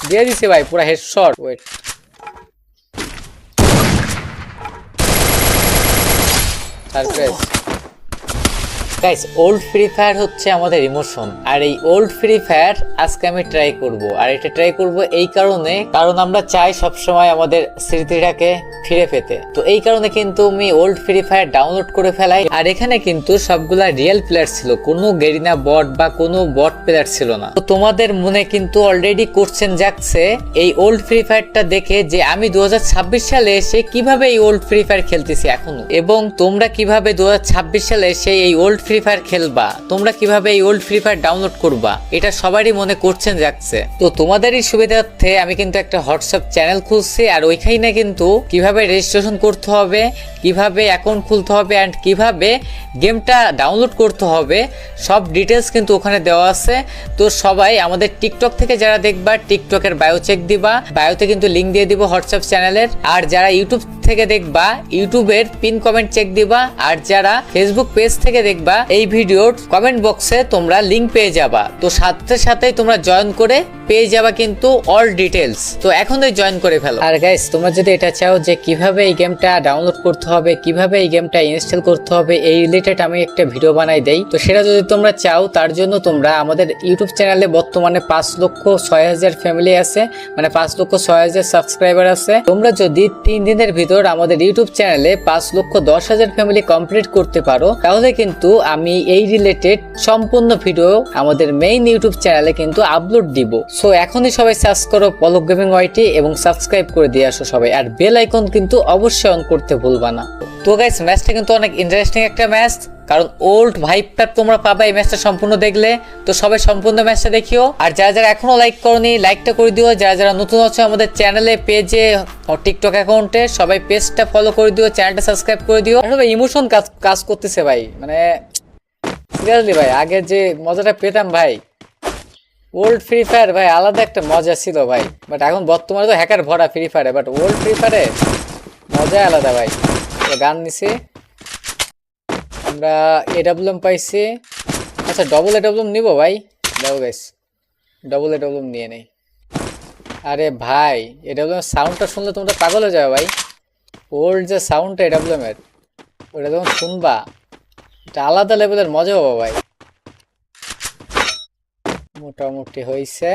দিয়ে দিছে ভাই পুরা headshot. Wait, surprise guys. Old Free Fire হচ্ছে আমাদের ইমোশন, আর এই ওল্ড ফ্রি ফায়ার আজকে আমি ট্রাই করব। আর এটা ট্রাই করব এই কারণে, কারণ আমরা চাই সবসময় আমাদের স্মৃতিটাকে ফিরে পেতে। তো এই কারণে কিন্তু আমি ওল্ড ফ্রি ফায়ার ডাউনলোড করে ফেলাই। আর এখানে কিন্তু সবগুলা রিয়েল প্লেয়ার ছিল, কোনো গেরিনা বট বা কোনো বট প্লেয়ার ছিল না। তো তোমাদের মনে কিন্তু অলরেডি কোশ্চেন জাগছে এই ওল্ড ফ্রি ফায়ারটা দেখে, যে আমি 2026 সালে এসে কিভাবে এই ওল্ড ফ্রি ফায়ার খেলতেছি এখনো, এবং তোমরা কিভাবে 2026 সালে এসে এই ওল্ড ফ্রি ফায়ার খেলবা, তোমরা কিভাবে এই ওল্ড ফ্রি ফায়ার ডাউনলোড করবা, এটা সবারই মনে কোশ্চেন জাগছে। তো তোমাদেরই সুবিধার্থে আমি কিন্তু একটা হোয়াটসঅ্যাপ চ্যানেল খুলছি, আর ওইখানে কিন্তু কিভাবে রেজিস্ট্রেশন করতে হবে, কিভাবে অ্যাকাউন্ট খুলতে হবে, অ্যান্ড কিভাবে গেমটা ডাউনলোড করতে হবে, সব ডিটেলস কিন্তু ওখানে দেওয়া আছে। তো সবাই আমাদের টিকটক থেকে যারা দেখবা, টিকটকের বায়ো চেক দিবা, বায়োতে কিন্তু লিঙ্ক দিয়ে দিব হোয়াটসঅ্যাপ চ্যানেলের। আর যারা ইউটিউব থেকে দেখবা, ইউটিউবের পিন কমেন্ট চেক দিবা। আর যারা ফেসবুক পেজ থেকে দেখবা, এই ভিডিওর কমেন্ট বক্সে তোমরা লিঙ্ক পেয়ে যাবা। তো সাথে সাথেই তোমরা জয়েন করে পেয়ে যাবা কিন্তু অল ডিটেলস। তো এখনই জয়েন করে ফেলো। আর গাইস, তোমরা যদি এটা চাও যে কিভাবে এই গেমটা ডাউনলোড করতে হবে, কিভাবে এই গেমটা ইনস্টল করতে হবে, এই রিলেটেড আমি একটা ভিডিও বানাই দেই। তো সেটা যদি তোমরা চাও, তার জন্য তোমরা আমাদের ইউটিউব চ্যানেলে বর্তমানে 5,06,000 ফ্যামিলি আছে, মানে 5,06,000 সাবস্ক্রাইবার আছে। তোমরা যদি 3 দিনের ভিতর আমাদের ইউটিউব চ্যানেলে 5,10,000 ফ্যামিলি কমপ্লিট করতে পারো, তাহলে কিন্তু আমি এই রিলেটেড সম্পূর্ণ ভিডিও আমাদের মেইন ইউটিউব চ্যানেলে কিন্তু আপলোড দিব। সো এখনই সবাই সার্চ করো পলক গেমিং ওয়াইটি এবং সাবস্ক্রাইব করে দিয়ে আসো সবাই। আর বেল আইকন কিন্তু অবশ্যই অন করতে ভুলবা না। তো গাইস, ম্যাচটা কিন্তু অনেক ইন্টারেস্টিং একটা ম্যাচ, কারণ ওল্ড ভাইবটা তোমরা পাবা এই ম্যাচটা সম্পূর্ণ দেখলে। তো সবাই সম্পূর্ণ ম্যাচটা দেখিও। আর যারা যারা এখনো লাইক করনি, লাইকটা করে দিও। যারা যারা নতুন আছো আমাদের চ্যানেলে, পেজে, টিকটক অ্যাকাউন্টে, সবাই পেজটা ফলো করে দিও, চ্যানেলটা সাবস্ক্রাইব করে দিও। আসলে ইমোশন কাজ করতেছে ভাই, মানে সিরিয়াসলি ভাই, আগে যে মজাটা পেতাম ভাই, ওল্ড ফ্রি ফায়ার ভাই আলাদা একটা মজা ছিল ভাই। বাট এখন বর্তমানে তো হ্যাকার ভরা ফ্রি ফায়ারে, বাট ওল্ড ফ্রি ফায়ারে মজা আলাদা ভাই। গান নিছি আমরা, এডাব্লিউএম পাইছি। আচ্ছা, ডবল এডাব্লিউএম নিব ভাই, দাও গাইস, ডবল এডাব্লিউএম নিয়ে নেই। আরে ভাই, এডাব্লিউএম সাউন্ডটা শুনলে তোমরা পাগল হয়ে যাবে ভাই। ওল্ড যে সাউন্ডটা এডাব্লিউএম এর, ওটা যখন শুনবা এটা আলাদা লেভেলের মজা পাবো ভাই। মোটামুটি হয়েছে।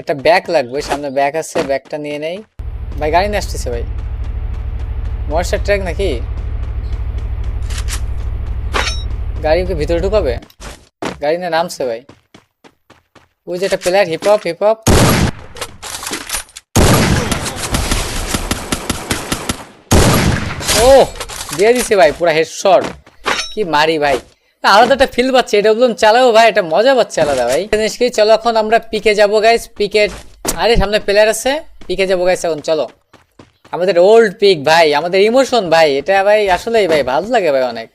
একটা ব্যাগ লাগবে, সামনে ব্যাগ আছে, ব্যাগটা নিয়ে নেই ভাই। গাড়ি নিয়ে আসতেছে ভাই, মনস্টার ট্রাক নাকি? গাড়ি ওকে ভিতরে ঢুকাবে? গাড়ি নিয়ে নামছে ভাই। ওই যে একটা player, hip hop hip hop. ও দিয়ে দিছে ভাই পুরা হেডশট। কি মারি ভাই, আলাদা একটা ফিল পাচ্ছে। এটা বললাম চালাও ভাই, এটা মজা পাচ্ছে আলাদা ভাই। চলো এখন আমরা পিকে যাবো গাইস, পিকে। আরে সামনে প্লেয়ার আছে, পিকে যাবো গাইস এখন। চলো, আমাদের ওল্ড পিক ভাই, আমাদের ইমোশন ভাই, এটা ভাই আসলেই ভাই ভালো লাগে ভাই অনেক।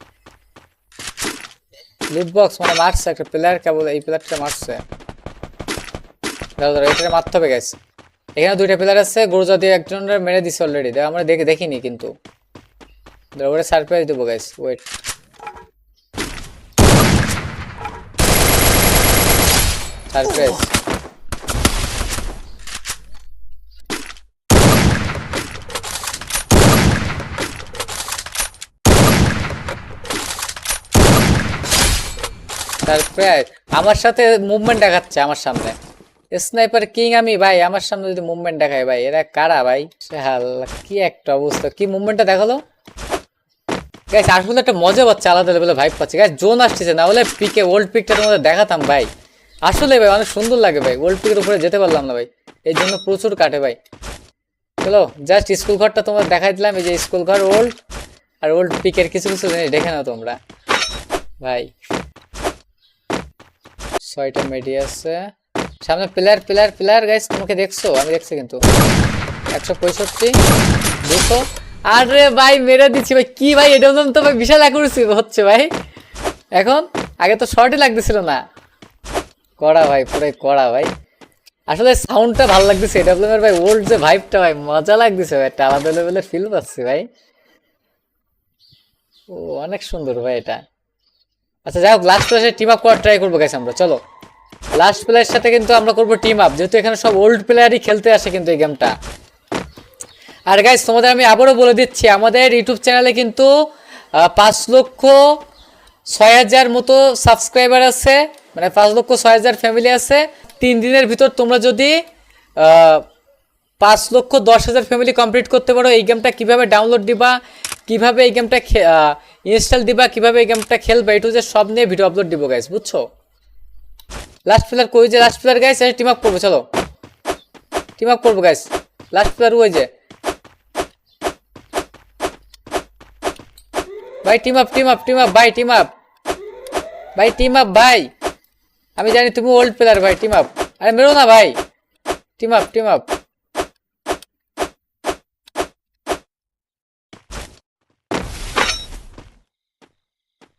লুট বক্স মানে মারছে একটা প্লেয়ার, কেবল এই প্লেয়ারটা মারছে। ধরো এটা মারতে হবে গাইস। এখানে 2টা প্লেয়ার আছে, গুরুজা দিয়ে একজনের মেরে দিছে অলরেডি, আমরা দেখিনি কিন্তু। ওরে সারপ্রাইজ দেবো গাইস, ওয়েট। সারপ্রাইজ। সারপ্রাইজ, আমার সাথে মুভমেন্ট দেখাচ্ছে আমার সামনে। স্নাইপার কিং আমি ভাই, আমার সামনে যদি মুভমেন্ট দেখায় ভাই, এরা কারা ভাই? কি একটা অবস্থা, কি মুভমেন্টটা দেখালো গাইস। আসলে একটা মজা পাচ্ছে, আলাদা লেভেলে ভাইব পাচ্ছে গাইস। জোন আসতেছে, না হলে পিকে ওল্ড পিকটা তোমাদের দেখাতাম ভাই। আসলে ভাই অনেক সুন্দর লাগে ভাই, ওল্ড পিকের উপরে যেতে পারলাম না ভাই, এই জন্য প্রচুর কাটে ভাই। চলো জাস্ট স্কুল ঘরটা তোমাদের দেখাই দিলাম, এই যে স্কুল ঘর ওল্ড। আর ওল্ড পিকের কিছু কিছু জিনিস দেখে নাও তোমরা ভাই। 6টা মেডি আছে সামনে। প্লেয়ার গাইস, তোমাকে দেখছো? আমি দেখছি কিন্তু। 165, 200। আরে ভাই মেরে দিচ্ছি ভাই, কি ভাই এটা তো ভাই বিশাল অ্যাকুরেসি হচ্ছে ভাই এখন। আগে তো শর্টই লাগতেছিল না। কড়া ভাই, পুরাই কড়া ভাই। আসলে সাউন্ডটা ভালো লাগতেছে এডাব্লিউএম এর ভাই, ওল্ড যে ভাইবটা ভাই মজা লাগতেছে ভাই, একটা আলাদা লেভেলের ফিল পাচ্ছি ভাই। ও অনেক সুন্দর ভাই এটা। আচ্ছা যাই হোক, লাস্ট ক্লাসে টিম আপ করার ট্রাই করবো গাইস আমরা। চলো লাস্ট প্লেয়ারের সাথে কিন্তু আমরা করবো টিম আপ, যেহেতু এখানে সব ওল্ড প্লেয়ারই খেলতে আসে কিন্তু এই গেমটা। আর গাইস তোমাদের আমি আবারও বলে দিচ্ছি, আমাদের ইউটিউব চ্যানেলে কিন্তু 5,06,000 মতো সাবস্ক্রাইবার আছে, মানে 5,06,000 ফ্যামিলি আছে। 3 দিনের ভিতর তোমরা যদি 5,10,000 ফ্যামিলি কমপ্লিট করতে পারো, এই গেমটা কীভাবে ডাউনলোড দিবা, কীভাবে এই গেমটা ইনস্টল দিবা, কীভাবে এই গেমটা খেলবা, একটু যে সব নিয়ে ভিডিও আপলোড দিব গাইস, বুঝছো? লাস্ট প্লেয়ার কই যে, last player guys team up করবো, চলো টিম আপ করবো গাইস। লাস্ট প্লেয়ার ওই যে ভাই, team up team up team up ভাই, টিম আপ ভাই, টিম আপ ভাই। আমি জানি তুমি ওল্ড প্লেয়ার ভাই, টিম আপ। আরে মেরো না ভাই, team up team up.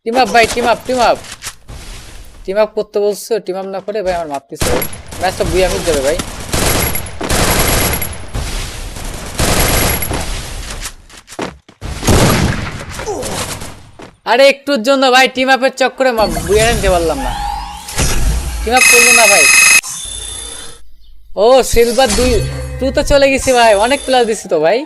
Team up ভাই, team up team up. Team up করতে বলছো, টিম আপ না করে ভাই আমার মারতেছে। ম্যাচটা বুয়া মিট যাবে ভাই। আরে একটুর জন্য ভাই টিম আপের চক্করে বুয়া নিতে পারলাম না, টিম আপ করলো না ভাই। ও সিলভার 2 তো চলে গেছি ভাই, অনেক প্লেয়ার দিছি তো ভাই।